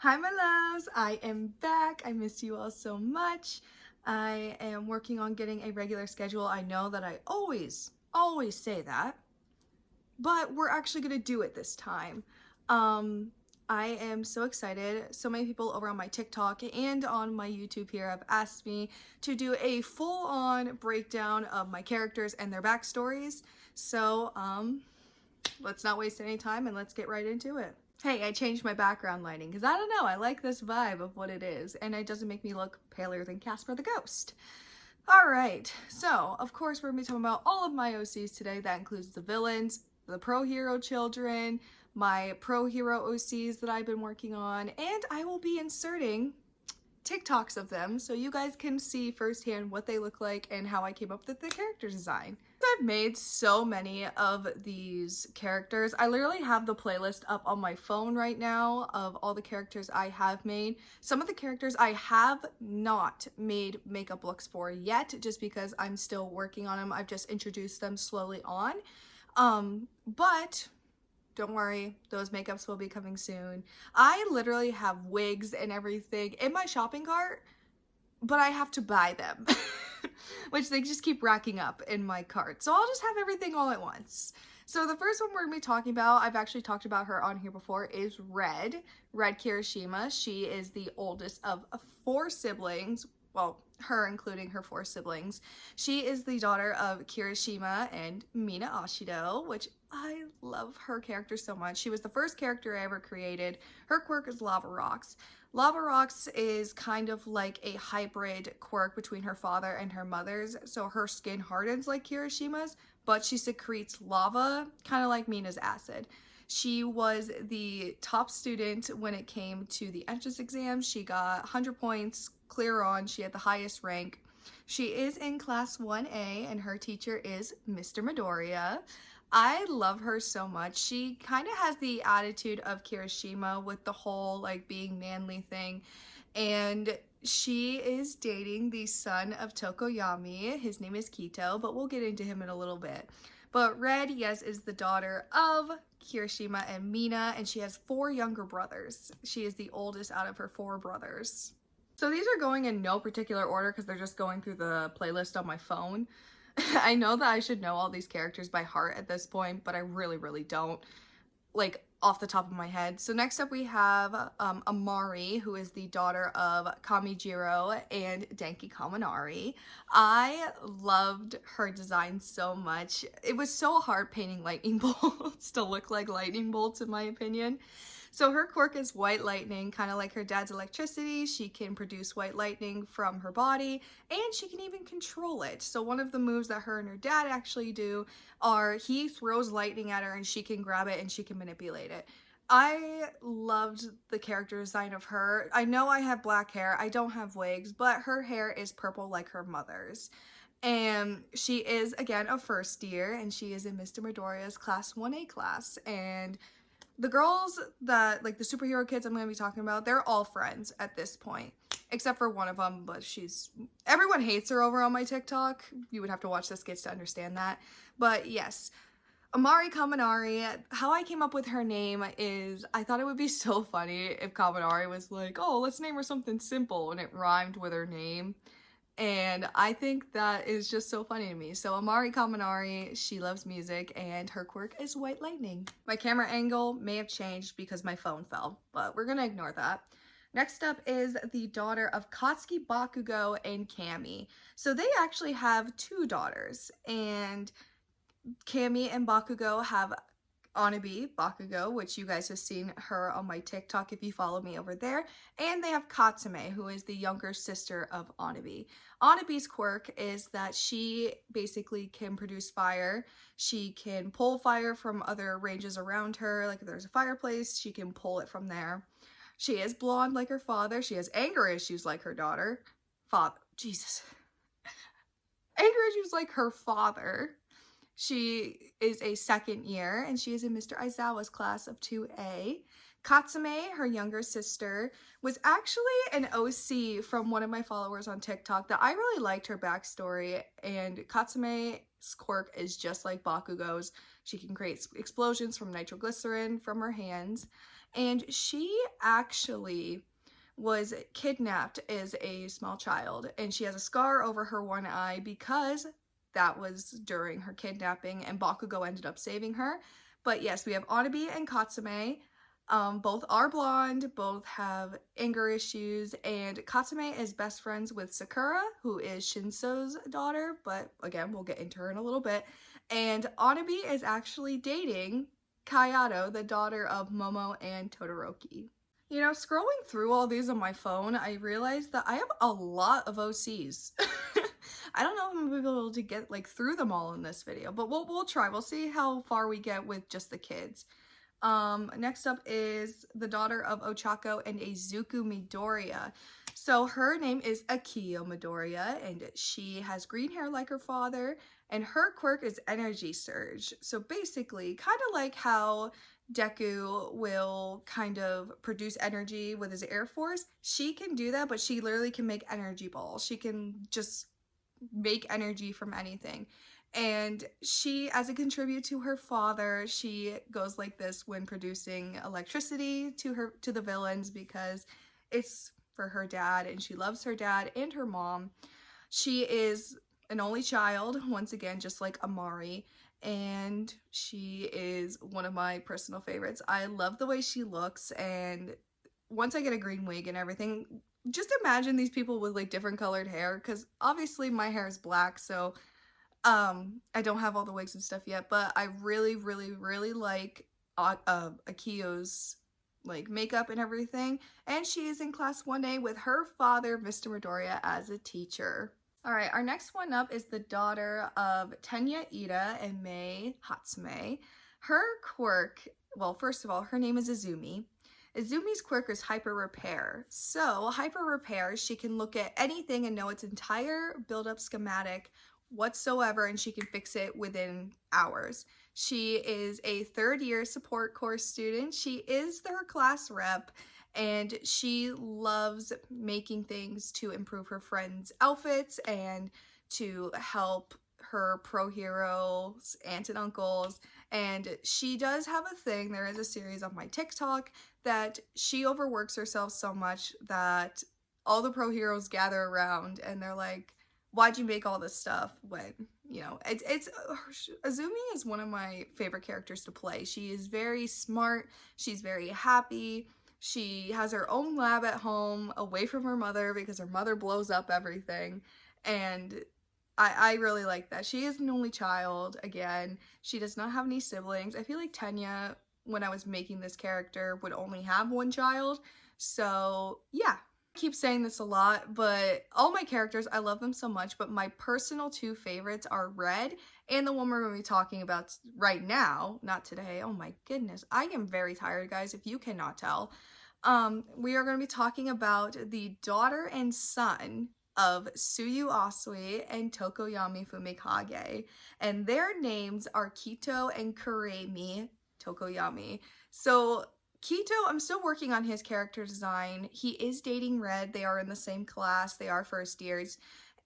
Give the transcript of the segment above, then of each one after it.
Hi my loves, I am back. I miss you all so much. I am working on getting a regular schedule. I know that I always say that, but we're actually gonna do it this time. Um, I am so excited. So many people over on my TikTok and on my YouTube here have asked me to do a full-on breakdown of my characters and their backstories. So, let's not waste any time and let's get right into it. Hey, I changed my background lighting because I don't know, I like this vibe of what it is, and it doesn't make me look paler than Casper the Ghost. Alright, so of course we're going to be talking about all of my OCs today. That includes the villains, the pro hero children, my pro hero OCs that I've been working on, and I will be inserting TikToks of them so you guys can see firsthand what they look like and how I came up with the character design. I've made so many of these characters. I literally have the playlist up on my phone right now of all the characters I have made. Some of the characters I have not made makeup looks for yet, just because I'm still working on them. I've just introduced them slowly on. But don't worry, those makeups will be coming soon. I literally have wigs and everything in my shopping cart, but I have to buy them, which they just keep racking up in my cart. So I'll just have everything all at once. So the first one we're gonna be talking about, I've actually talked about her on here before, is Red Kirishima. She is the oldest of 4 siblings. Well, her including her 4 siblings. She is the daughter of Kirishima and Mina Ashido, which I love her character so much. She was the first character I ever created. Her quirk is Lava Rocks. Lava Rocks is kind of like a hybrid quirk between her father and her mother's, so her skin hardens like Kirishima's, but she secretes lava, kind of like Mina's acid. She was the top student when it came to the entrance exam. She got 100 points, clear on. She had the highest rank. She is in class 1A and her teacher is Mr. Midoriya. I love her so much. She kind of has the attitude of Kirishima with the whole like being manly thing, and she is dating the son of Tokoyami. His name is Kito, but we'll get into him in a little bit. But Red, yes, is the daughter of Kirishima and Mina, and she has 4 younger brothers. She is the oldest out of her 4 brothers. So these are going in no particular order because they're just going through the playlist on my phone. I know that I should know all these characters by heart at this point, but I really don't, like, off the top of my head. So next up we have Amari, who is the daughter of Kamijiro and Denki Kaminari. I loved her design so much. It was so hard painting lightning bolts to look like lightning bolts, in my opinion. So her quirk is white lightning, kind of like her dad's electricity. She can produce white lightning from her body, and she can even control it. So one of the moves that her and her dad actually do are he throws lightning at her and she can grab it and she can manipulate it. I loved the character design of her. I know I have black hair. I don't have wigs, but her hair is purple like her mother's. And she is, again, a first year, and she is in Mr. Midoriya's class 1A class. And the girls that, like the superhero kids I'm going to be talking about, they're all friends at this point. Except for one of them, but everyone hates her over on my TikTok. You would have to watch the skits to understand that. But yes, Amari Kaminari, how I came up with her name is, I thought it would be so funny if Kaminari was like, oh, let's name her something simple, and it rhymed with her name. And I think that is just so funny to me. So Amari Kaminari, she loves music and her quirk is white lightning. My camera angle may have changed because my phone fell, but we're gonna ignore that. Next up is the daughter of Katsuki Bakugo and Cammy. So they actually have 2 daughters, and Cammy and Bakugo have Anabi Bakugo, which you guys have seen her on my TikTok if you follow me over there. And they have Katsume, who is the younger sister of Anabi. Anabi's quirk is that she basically can produce fire. She can pull fire from other ranges around her. Like if there's a fireplace, she can pull it from there. She is blonde like her father. She has anger issues like her daughter. Jesus. Anger issues like her father. She is a 2nd year, and she is in Mr. Aizawa's class of 2A. Katsume, her younger sister, was actually an OC from one of my followers on TikTok that I really liked her backstory, and Katsume's quirk is just like Bakugo's. She can create explosions from nitroglycerin from her hands. and she actually was kidnapped as a small child, and she has a scar over her one eye because that was during her kidnapping, and Bakugo ended up saving her. But yes, we have Anabi and Katsume. Both are blonde, both have anger issues, and Katsume is best friends with Sakura, who is Shinso's daughter, but again, we'll get into her in a little bit. And Anabi is actually dating Kayato, the daughter of Momo and Todoroki. You know, scrolling through all these on my phone, I realized that I have a lot of OCs. I don't know if I'm gonna be able to get like through them all in this video, but we'll try. We'll see how far we get with just the kids. Next up is the daughter of Ochako and Izuku Midoriya. So her name is Akio Midoriya, and she has green hair like her father, and her quirk is Energy Surge. So basically, kind of like how Deku will kind of produce energy with his Air Force, she can do that, but she literally can make energy balls. She can just make energy from anything. And she, as a contribute to her father, she goes like this when producing electricity to the villains because it's for her dad, and she loves her dad and her mom. She is an only child, once again, just like Amari, and she is one of my personal favorites. I love the way she looks, and once I get a green wig and everything, just imagine these people with like different colored hair, because obviously my hair is black, so I don't have all the wigs and stuff yet, but I really like Akio's like makeup and everything, and she is in class 1A with her father, Mr. Midoriya, as a teacher. All right, our next one up is the daughter of Tenya Ida and Mei Hatsume. Her quirk, well, first of all, her name is Izumi. Izumi's quirk is Hyper Repair. So, Hyper Repair, she can look at anything and know its entire build-up schematic whatsoever, and she can fix it within hours. She is a third-year support course student. She is her class rep, and she loves making things to improve her friends' outfits and to help her pro heroes, aunts and uncles. And she does have a thing, there is a series on my TikTok, that she overworks herself so much that all the pro heroes gather around and they're like, why'd you make all this stuff when, you know, it's Azumi is one of my favorite characters to play. She is very smart, she's very happy, she has her own lab at home away from her mother because her mother blows up everything, and I really like that. She is an only child, again. She does not have any siblings. I feel like Tenya, when I was making this character, would only have one child. So, yeah. I keep saying this a lot, but all my characters, I love them so much, but my personal two favorites are Red and the one we're going to be talking about right now. Not today. Oh my goodness. I am very tired, guys, if you cannot tell. We are going to be talking about the daughter and son of Tsuyu Asui and Tokoyami Fumikage, and their names are Kito and Kuremi Tokoyami. So Kito, I'm still working on his character design. He is dating Red. They are in the same class. They are first years.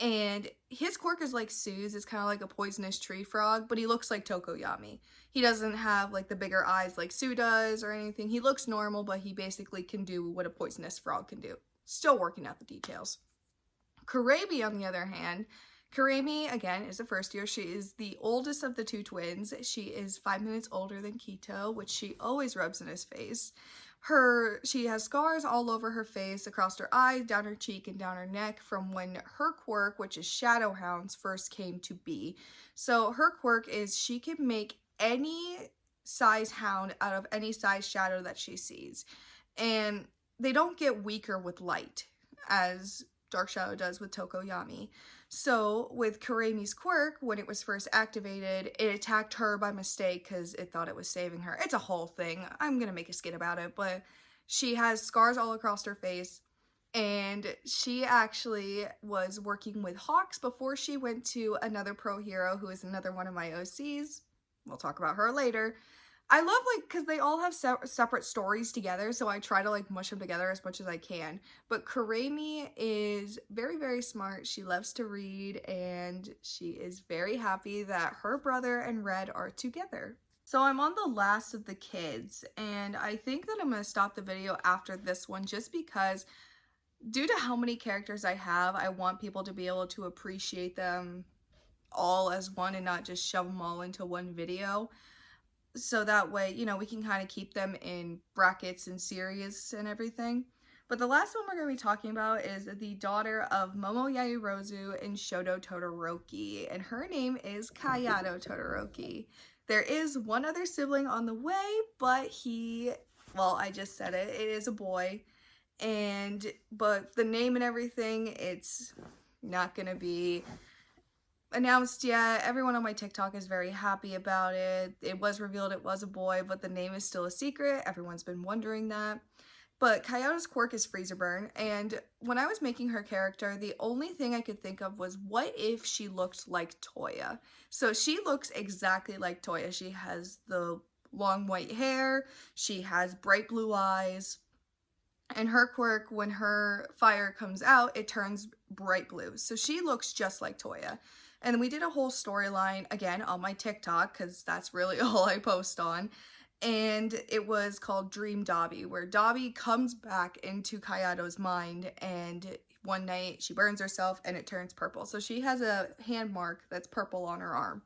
And his quirk is like Sue's. It's kind of like a poisonous tree frog, but he looks like Tokoyami. He doesn't have like the bigger eyes like Sue does or anything. He looks normal, but he basically can do what a poisonous frog can do. Still working out the details. Kuremi, on the other hand, Kuremi, again, is a first year. She is the oldest of the two twins. She is 5 minutes older than Kito, which she always rubs in his face. She has scars all over her face, across her eyes, down her cheek, and down her neck from when her quirk, which is Shadow Hounds, first came to be. So her quirk is she can make any size hound out of any size shadow that she sees. And they don't get weaker with light, as Dark Shadow does with Tokoyami. So with Kuremi's quirk, when it was first activated, it attacked her by mistake because it thought it was saving her. It's a whole thing. I'm gonna make a skit about it, but she has scars all across her face, and she actually was working with Hawks before she went to another pro hero who is another one of my OCs. We'll talk about her later. I love, like, because they all have separate stories together, so I try to, like, mush them together as much as I can. But Kuremi is very smart. She loves to read, and she is very happy that her brother and Red are together. So I'm on the last of the kids, and I think that I'm going to stop the video after this one just because due to how many characters I have, I want people to be able to appreciate them all as one and not just shove them all into one video. So that way, you know, we can kind of keep them in brackets and series and everything. But the last one we're going to be talking about is the daughter of Momo Yaoyorozu and Shoto Todoroki, and her name is Kayato Todoroki. There is one other sibling on the way, but well, I just said it, it is a boy, but the name and everything, it's not going to be announced yet. Everyone on my TikTok is very happy about it. It was revealed it was a boy, but the name is still a secret. Everyone's been wondering that. But Kayato's quirk is freezer burn, and when I was making her character, the only thing I could think of was what if she looked like Toya? So she looks exactly like Toya. She has the long white hair, she has bright blue eyes, and her quirk, when her fire comes out, it turns bright blue. So she looks just like Toya. And we did a whole storyline, again, on my TikTok, because that's really all I post on. And it was called Dream Dabi, where Dabi comes back into Kayato's mind, and one night she burns herself and it turns purple. So she has a hand mark that's purple on her arm.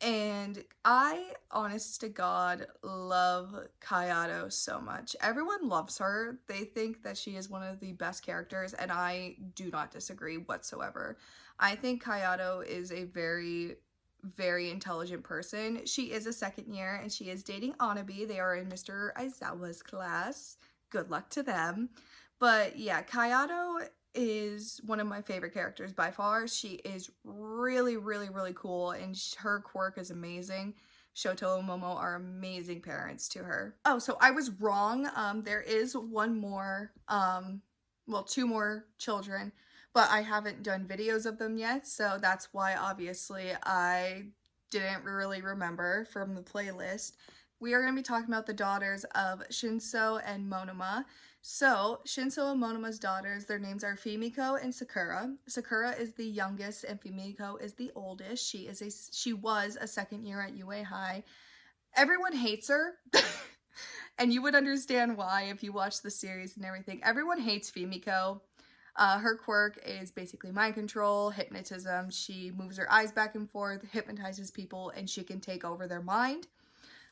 And I, honest to God, love Kayato so much. Everyone loves her. They think that she is one of the best characters, and I do not disagree whatsoever. I think Kayato is a very, very intelligent person. She is a second year, and she is dating Anabi. They are in Mr. Aizawa's class. Good luck to them. But yeah, Kayato is one of my favorite characters by far. She is really, really, really cool, and her quirk is amazing. Shoto and Momo are amazing parents to her. Oh, so I was wrong. There is one more, well, two more children, but I haven't done videos of them yet, so that's why obviously I didn't really remember from the playlist. We are going to be talking about the daughters of Shinso and Monoma. So, Shinso and Monoma's daughters, their names are Fumiko and Sakura. Sakura is the youngest and Fumiko is the oldest. She was a second year at UA High. Everyone hates her. And you would understand why if you watch the series and everything. Everyone hates Fumiko. Her quirk is basically mind control, hypnotism. She moves her eyes back and forth, hypnotizes people, and she can take over their mind.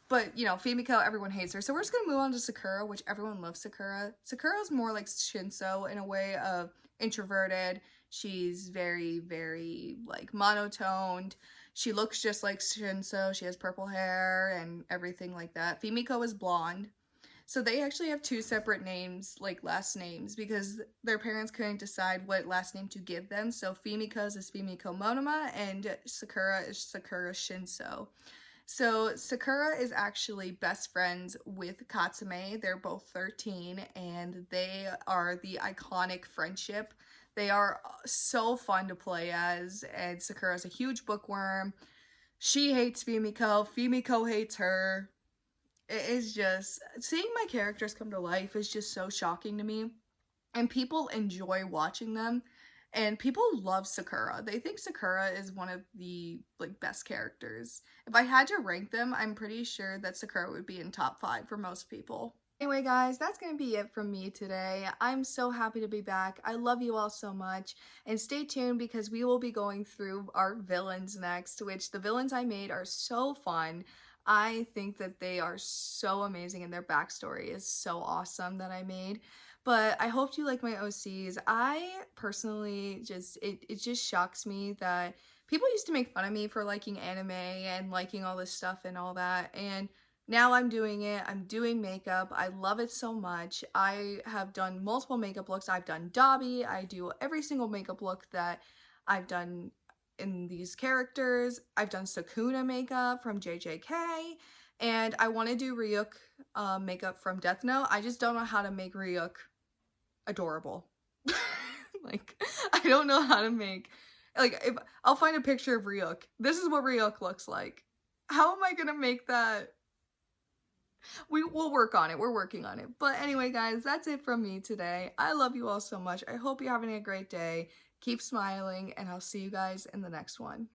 But, you know, Fumiko, everyone hates her. So we're just going to move on to Sakura, which everyone loves Sakura. Sakura's more like Shinso in a way of introverted. She's very, very, like, monotoned. She looks just like Shinso. She has purple hair and everything like that. Fumiko is blonde. So they actually have two separate names, like last names, because their parents couldn't decide what last name to give them. So Fumiko's is Fumiko Monoma, and Sakura is Sakura Shinso. So Sakura is actually best friends with Katsume. They're both 13, and they are the iconic friendship. They are so fun to play as, and Sakura's a huge bookworm. She hates Fumiko. Fumiko hates her. It is just, seeing my characters come to life is just so shocking to me, and people enjoy watching them. And people love Sakura. They think Sakura is one of the, like, best characters. If I had to rank them, I'm pretty sure that Sakura would be in top 5 for most people. Anyway, guys, that's going to be it from me today. I'm so happy to be back. I love you all so much. And stay tuned because we will be going through our villains next, which the villains I made are so fun. I think that they are so amazing, and their backstory is so awesome that I made. But I hope you like my OCs. I personally it just shocks me that people used to make fun of me for liking anime and liking all this stuff and all that. And now I'm doing it. I'm doing makeup. I love it so much. I have done multiple makeup looks. I've done Dabi. I do every single makeup look that I've done in these characters. I've done Sukuna makeup from JJK. And I want to do Ryuk makeup from Death Note. I just don't know how to make Ryuk adorable. Like, I don't know how to make, like, if I'll find a picture of Ryuk. This is what Ryuk looks like. How am I gonna make that? We'll work on it. We're working on it. But anyway, guys, that's it from me today. I love you all so much. I hope you're having a great day. Keep smiling, and I'll see you guys in the next one.